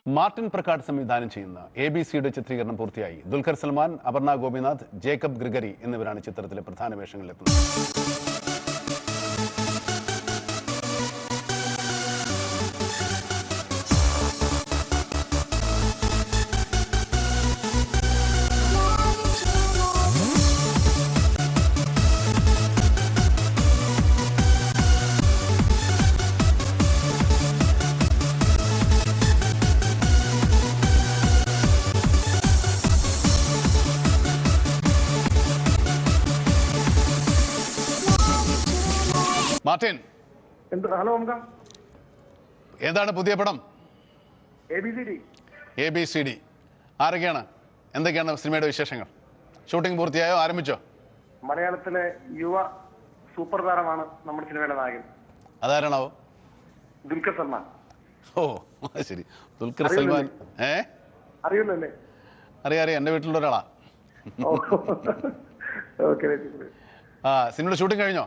Martin Prakkat സംവിധാനം ചെയ്യുന്ന ABC-യുടെ ചിത്രീകരണം പൂർത്തിയായി. ദുൽഖർ സൽമാൻ, അപർണ ഗോപിനാഥ്, ജേക്കബ് ഗ്രിഗറി എന്നിവരാണ് ചിത്രത്തിലെ പ്രധാന വേഷങ്ങളിലെത്തുന്നത്. മാർട്ടിൻ, ഹലോ, ഏതാണ് പുതിയ പടം? ABC-D. ആരൊക്കെയാണ്, എന്തൊക്കെയാണ് സിനിമയുടെ വിശേഷങ്ങൾ? ഷൂട്ടിംഗ് പൂർത്തിയായോ, ആരംഭിച്ചോ? മലയാളത്തിലെ യുവ സൂപ്പർ താരമാണ് നമ്മുടെ സിനിമയുടെ നായകൻ. അതാരാണാവോ? ദുൽഖർ സൽമാൻ. ഓ ശരി, ദുൽഖർ സൽമാൻ. അറിയില്ലല്ലേ? അറിയാം, എൻ്റെ വീട്ടിലുള്ള ഒരാളാ. സിനിമയുടെ ഷൂട്ടിംഗ് കഴിഞ്ഞോ?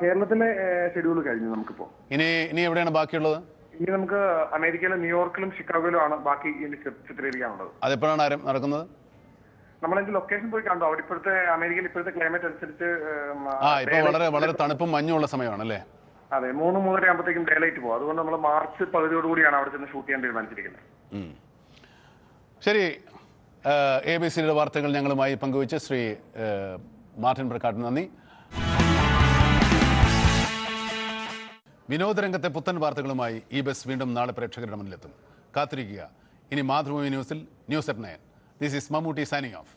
കേരളത്തിലെ ഷെഡ്യൂൾ കഴിഞ്ഞു. നമുക്കിപ്പോ ഇനി എവിടെയാണ് ബാക്കിയുള്ളത്? ഇനി നമുക്ക് അമേരിക്കയിലെ ന്യൂയോർക്കിലും ഷിക്കാഗോയിലും ആണ് ബാക്കി ചിത്രീകരിക്കാനുള്ളത്. അതെപ്പോഴാണ് നടക്കുന്നത്? നമ്മളെങ്കിൽ ലൊക്കേഷൻ പോയി കണ്ടു. അവിടെ ഇപ്പോഴത്തെ അമേരിക്കയിൽ ഇപ്പോഴത്തെ ക്ലൈമറ്റ് അനുസരിച്ച് ഇപ്പൊ വളരെ തണുപ്പും മഞ്ഞുള്ള സമയമാണല്ലേ? അതെ, 3-3:30 ആകുമ്പോഴത്തേക്കും ഡേ ലൈറ്റ് പോകും. അതുകൊണ്ട് നമ്മൾ മാർച്ച് 10-ഓടുകൂടിയാണ് അവിടെ ചെന്ന് ഷൂട്ട് ചെയ്യാൻ തീരുമാനിച്ചിരിക്കുന്നത്. ശരി, ABC-യുടെ വാർത്തകൾ ഞങ്ങളുമായി പങ്കുവച്ച് ശ്രീ മാർട്ടിൻ പ്രക്കാട്ടിന് നന്ദി. വിനോദരംഗത്തെ പുത്തൻ വാർത്തകളുമായി ഈ ബസ് വീണ്ടും നാളെ പ്രേക്ഷകരുടെ മുന്നിലെത്തും. കാത്തിരിക്കുക. ഇനി മാതൃഭൂമി ന്യൂസിൽ news at 9. This is Mammootty signing off.